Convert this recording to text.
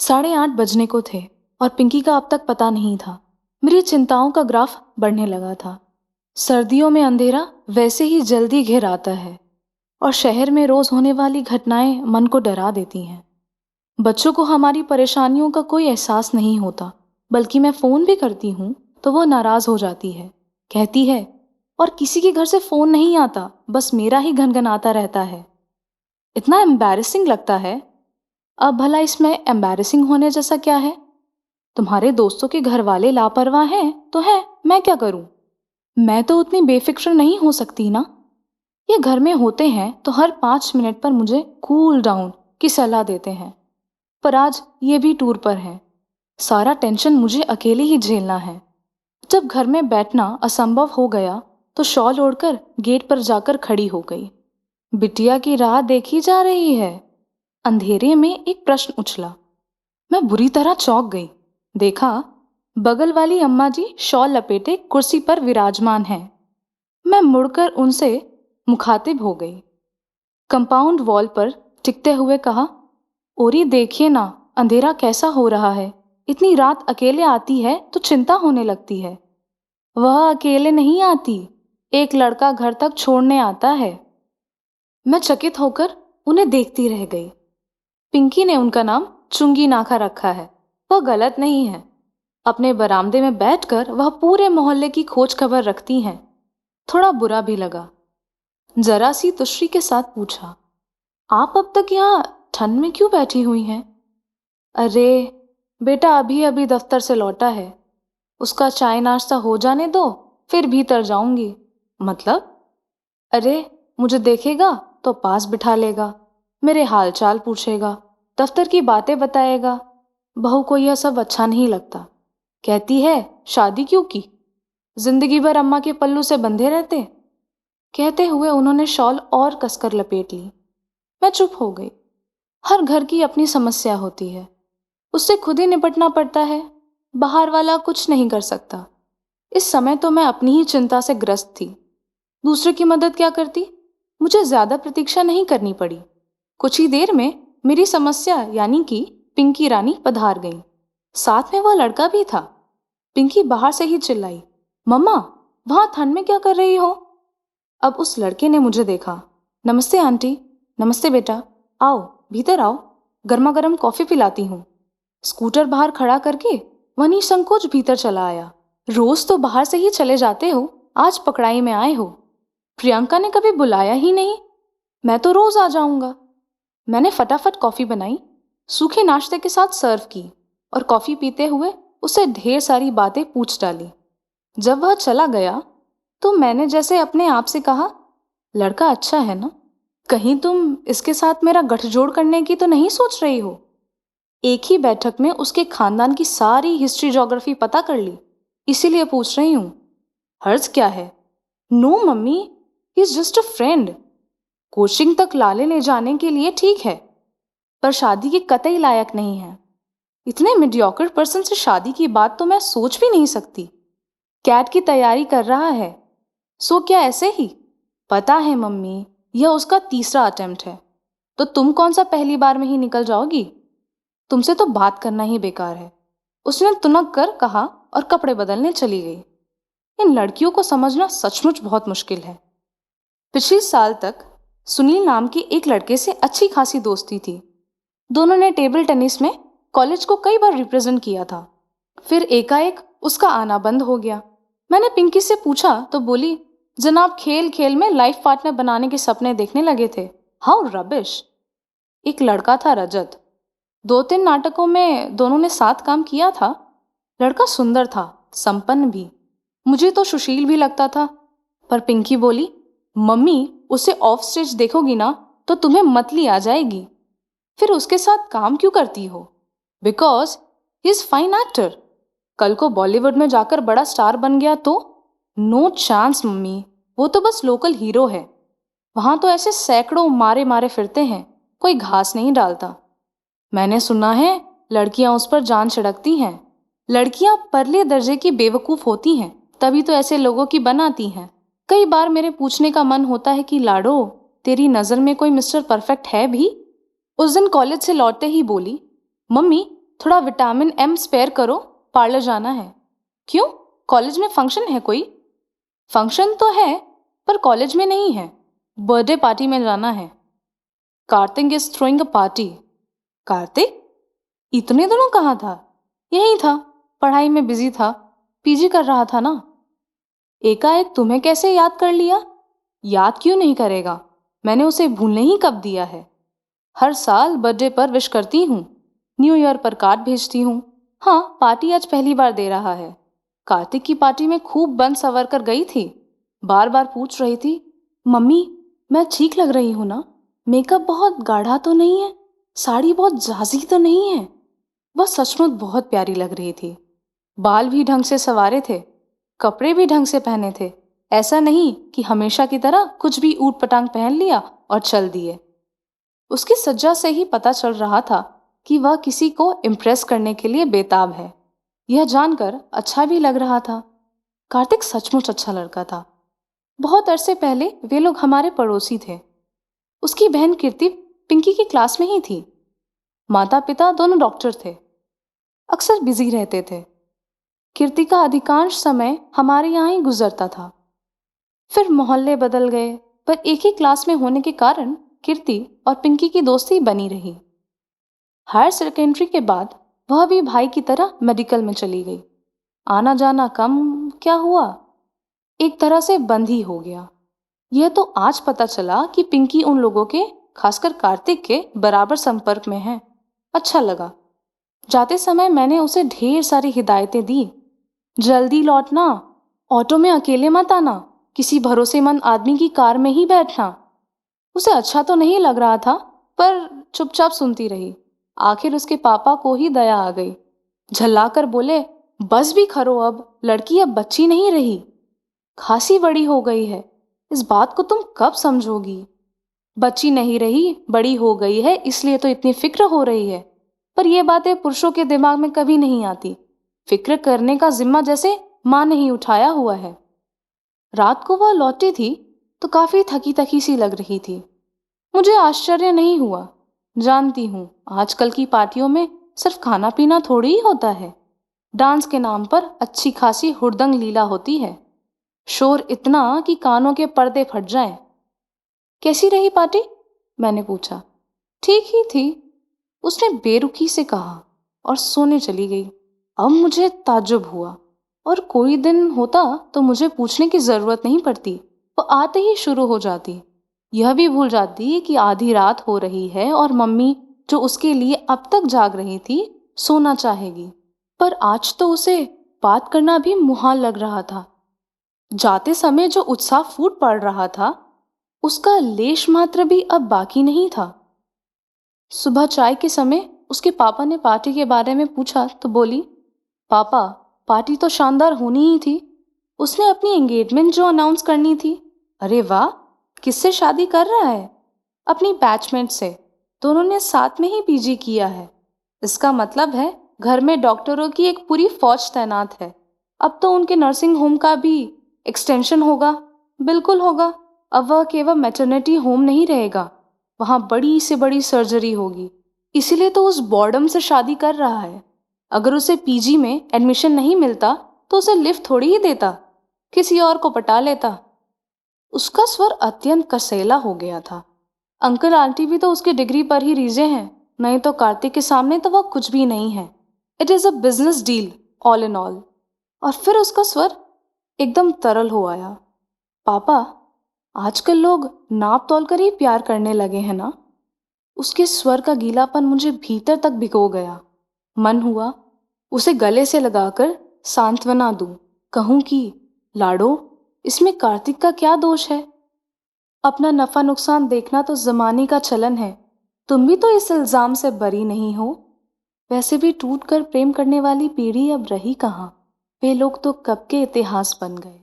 8:30 बजने को थे और पिंकी का अब तक पता नहीं था। मेरी चिंताओं का ग्राफ बढ़ने लगा था। सर्दियों में अंधेरा वैसे ही जल्दी घिर आता है और शहर में रोज होने वाली घटनाएं मन को डरा देती हैं। बच्चों को हमारी परेशानियों का कोई एहसास नहीं होता, बल्कि मैं फोन भी करती हूँ तो वो नाराज हो जाती है। कहती है, और किसी के घर से फोन नहीं आता, बस मेरा ही घनघनाता रहता है। इतना एम्बैरेसिंग लगता है। अब भला इसमें एम्बैरेसिंग होने जैसा क्या है? तुम्हारे दोस्तों के घर वाले लापरवाह हैं तो है, मैं क्या करूं? मैं तो उतनी बेफिक्र नहीं हो सकती ना। ये घर में होते हैं तो हर 5 मिनट पर मुझे कूल डाउन की सलाह देते हैं, पर आज ये भी टूर पर है। सारा टेंशन मुझे अकेले ही झेलना है। जब घर में बैठना असंभव हो गया तो शॉल ओढ़कर गेट पर जाकर खड़ी हो गई। बिटिया की राह देखी जा रही है। अंधेरे में एक प्रश्न उछला। मैं बुरी तरह चौंक गई। देखा, बगल वाली अम्मा जी शॉल लपेटे कुर्सी पर विराजमान हैं। मैं मुड़कर उनसे मुखातिब हो गई। कंपाउंड वॉल पर टिकते हुए कहा, ओरी देखिए ना, अंधेरा कैसा हो रहा है। इतनी रात अकेले आती है तो चिंता होने लगती है। वह अकेले नहीं आती, एक लड़का घर तक छोड़ने आता है। मैं चकित होकर उन्हें देखती रह गई। पिंकी ने उनका नाम चुंगी नाका रखा है। वह गलत नहीं है। अपने बरामदे में बैठकर वह पूरे मोहल्ले की खोज खबर रखती हैं। थोड़ा बुरा भी लगा। जरा सी तुष्टि के साथ पूछा, आप अब तक यहाँ ठंड में क्यों बैठी हुई हैं? अरे बेटा अभी अभी दफ्तर से लौटा है, उसका चाय नाश्ता हो जाने दो, फिर भीतर जाऊंगी। मतलब? अरे मुझे देखेगा तो पास बिठा लेगा, मेरे हाल चाल पूछेगा, दफ्तर की बातें बताएगा। बहू को यह सब अच्छा नहीं लगता। कहती है शादी क्यों की, जिंदगी भर अम्मा के पल्लू से बंधे रहते। कहते हुए उन्होंने शॉल और कसकर लपेट ली। मैं चुप हो गई। हर घर की अपनी समस्या होती है, उससे खुद ही निपटना पड़ता है। बाहर वाला कुछ नहीं कर सकता। इस समय तो मैं अपनी ही चिंता से ग्रस्त थी। दूसरे की मदद क्या करती? मुझे ज्यादा प्रतीक्षा नहीं करनी पड़ी। कुछ ही देर में मेरी समस्या यानी कि पिंकी रानी पधार गई। साथ में वह लड़का भी था। पिंकी बाहर से ही चिल्लाई, मम्मा वहां ठंड में क्या कर रही हो? अब उस लड़के ने मुझे देखा। नमस्ते आंटी। नमस्ते बेटा, आओ भीतर आओ, गर्मा गर्म कॉफी पिलाती हूँ। स्कूटर बाहर खड़ा करके वह निसंकोच भीतर चला आया। रोज तो बाहर से ही चले जाते हो, आज पकड़ाई में आए हो। प्रियंका ने कभी बुलाया ही नहीं। मैं तो रोज आ जाऊंगा। मैंने फटाफट कॉफी बनाई, सूखे नाश्ते के साथ सर्व की और कॉफी पीते हुए उससे ढेर सारी बातें पूछ डाली। जब वह चला गया तो मैंने जैसे अपने आप से कहा, लड़का अच्छा है ना? कहीं तुम इसके साथ मेरा गठजोड़ करने की तो नहीं सोच रही हो? एक ही बैठक में उसके खानदान की सारी हिस्ट्री ज्योग्राफी पता कर ली, इसीलिए पूछ रही हूं। हर्ज क्या है? No mummy, he is just a friend. Coaching तक लाले ले जाने के लिए ठीक है, पर शादी के कतई लायक नहीं है। इतने मीडियोकर पर्सन से शादी की बात तो मैं सोच भी नहीं सकती। कैट की तैयारी कर रहा है। सो क्या ऐसे ही? पता है मम्मी, यह उसका तीसरा अटेम्प्ट है, तो तुम कौन सा पहली बार में ही निकल जाओगी? तुमसे तो बात करना ही बेकार है, उसने तुनक कर कहा और कपड़े बदलने चली गई। इन लड़कियों को समझना सचमुच बहुत मुश्किल है। पिछले साल तक सुनील नाम के एक लड़के से अच्छी खासी दोस्ती थी। दोनों ने टेबल टेनिस में कॉलेज को कई बार रिप्रेजेंट किया था। फिर एकाएक उसका आना बंद हो गया। मैंने पिंकी से पूछा तो बोली, जनाब खेल खेल में लाइफ पार्टनर बनाने के सपने देखने लगे थे। How rubbish. एक लड़का था रजत, 2-3 नाटकों में दोनों ने साथ काम किया था। लड़का सुंदर था, संपन्न भी। मुझे तो सुशील भी लगता था, पर पिंकी बोली, मम्मी उसे ऑफ स्टेज देखोगी ना तो तुम्हें मतली आ जाएगी। फिर उसके साथ काम क्यों करती हो? Because he is fine actor. कल को बॉलीवुड में जाकर बड़ा स्टार बन गया तो? नो चांस मम्मी, वो तो बस लोकल हीरो है। वहां तो ऐसे सैकड़ों मारे मारे फिरते हैं, कोई घास नहीं डालता। मैंने सुना है लड़कियां उस पर जान छिड़कती हैं। लड़कियां परले दर्जे की बेवकूफ होती हैं, तभी तो ऐसे लोगों की बनाती हैं। कई बार मेरे पूछने का मन होता है कि लाडो, तेरी नजर में कोई मिस्टर परफेक्ट है भी? उस दिन कॉलेज से लौटते ही बोली, मम्मी थोड़ा विटामिन एम स्पेयर करो, पार्लर जाना है। क्यों, कॉलेज में फंक्शन है कोई? फंक्शन तो है पर कॉलेज में नहीं है, बर्थडे पार्टी में जाना है। Kartik is throwing a party. Kartik? इतने दिनों कहाँ था? यहीं था, पढ़ाई में बिजी था, पीजी कर रहा था ना। एकाएक तुम्हें कैसे याद कर लिया? याद क्यों नहीं करेगा, मैंने उसे भूलने ही कब दिया है। हर साल बर्थडे पर विश करती हूँ, न्यू ईयर पर कार्ड भेजती हूँ। हाँ, पार्टी आज पहली बार दे रहा है। कार्तिक की पार्टी में खूब बन सवर कर गई थी, बार बार पूछ रही थी, मम्मी मैं ठीक लग रही हूँ ना? मेकअप बहुत गाढ़ा तो नहीं है? साड़ी बहुत जाजी तो नहीं है? वह सचमुच बहुत प्यारी लग रही थी। बाल भी ढंग से संवारे थे, कपड़े भी ढंग से पहने थे। ऐसा नहीं कि हमेशा की तरह कुछ भी ऊट पटांग पहन लिया और चल दिए। उसकी सज्जा से ही पता चल रहा था कि वह किसी को इम्प्रेस करने के लिए बेताब है। यह जानकर अच्छा भी लग रहा था। कार्तिक सचमुच अच्छा लड़का था। बहुत अरसे पहले वे लोग हमारे पड़ोसी थे। उसकी बहन कीर्ति पिंकी की क्लास में ही थी। माता पिता दोनों डॉक्टर थे, अक्सर बिजी रहते थे। कीर्ति का अधिकांश समय हमारे यहाँ ही गुजरता था। फिर मोहल्ले बदल गए, पर एक ही क्लास में होने के कारण कीर्ति और पिंकी की दोस्ती बनी रही। हायर सेकेंडरी के बाद वह भी भाई की तरह मेडिकल में चली गई। आना जाना कम क्या हुआ, एक तरह से बंद ही हो गया। यह तो आज पता चला कि पिंकी उन लोगों के, खासकर कार्तिक के बराबर संपर्क में है। अच्छा लगा। जाते समय मैंने उसे ढेर सारी हिदायतें दी। जल्दी लौटना, ऑटो में अकेले मत आना, किसी भरोसेमंद आदमी की कार में ही बैठना। उसे अच्छा तो नहीं लग रहा था, पर चुपचाप सुनती रही। आखिर उसके पापा को ही दया आ गई। झल्लाकर बोले, बस भी खरो, अब लड़की अब बच्ची नहीं रही, खासी बड़ी हो गई है, इस बात को तुम कब समझोगी? बच्ची नहीं रही, बड़ी हो गई है, इसलिए तो इतनी फिक्र हो रही है। पर यह बातें पुरुषों के दिमाग में कभी नहीं आती। फिक्र करने का जिम्मा जैसे माँ ने ही उठाया हुआ है। रात को वह लौटी थी तो काफी थकी थकी सी लग रही थी। मुझे आश्चर्य नहीं हुआ। जानती हूँ आजकल की पार्टियों में सिर्फ खाना पीना थोड़ी ही होता है। डांस के नाम पर अच्छी खासी हुड़दंग लीला होती है। शोर इतना कि कानों के पर्दे फट जाएं। कैसी रही पार्टी? मैंने पूछा। ठीक ही थी, उसने बेरुखी से कहा और सोने चली गई। अब मुझे ताज्जुब हुआ। और कोई दिन होता तो मुझे पूछने की जरूरत नहीं पड़ती, वो आते ही शुरू हो जाती। यह भी भूल जाती कि आधी रात हो रही है और मम्मी, जो उसके लिए अब तक जाग रही थी, सोना चाहेगी। पर आज तो उसे बात करना भी मुहाल लग रहा था। जाते समय जो उत्साह फूट पड़ रहा था, उसका लेश मात्र भी अब बाकी नहीं था। सुबह चाय के समय उसके पापा ने पार्टी के बारे में पूछा तो बोली, पापा पार्टी तो शानदार होनी ही थी। उसने अपनी एंगेजमेंट जो अनाउंस करनी थी। अरे वाह, किससे शादी कर रहा है? अपनी बैचमेट से। दोनों ने साथ में ही पीजी किया है। इसका मतलब है घर में डॉक्टरों की एक पूरी फौज तैनात है। अब तो उनके नर्सिंग होम का भी एक्सटेंशन होगा। बिल्कुल होगा। अब वह केवल मैटरनिटी होम नहीं रहेगा, वहाँ बड़ी से बड़ी सर्जरी होगी। इसीलिए तो उस बॉर्डम से शादी कर रहा है। अगर उसे पीजी में एडमिशन नहीं मिलता तो उसे लिफ्ट थोड़ी ही देता, किसी और को पटा लेता। उसका स्वर अत्यंत कसैला हो गया था। अंकल आंटी भी तो उसकी डिग्री पर ही रीझे हैं, नहीं तो कार्तिक के सामने तो वह कुछ भी नहीं है। It is a business deal all in all. और फिर उसका स्वर एकदम तरल हो आया। पापा, आजकल लोग नाप तोल कर ही प्यार करने लगे हैं ना? उसके स्वर का गीलापन मुझे भीतर तक भिगो गया। मन हुआ उसे गले से लगाकर सांत्वना दूं, कहूं कि लाडो, इसमें कार्तिक का क्या दोष है? अपना नफा नुकसान देखना तो जमाने का चलन है। तुम भी तो इस इल्जाम से बरी नहीं हो। वैसे भी टूट कर प्रेम करने वाली पीढ़ी अब रही कहाँ? वे लोग तो कब के इतिहास बन गए।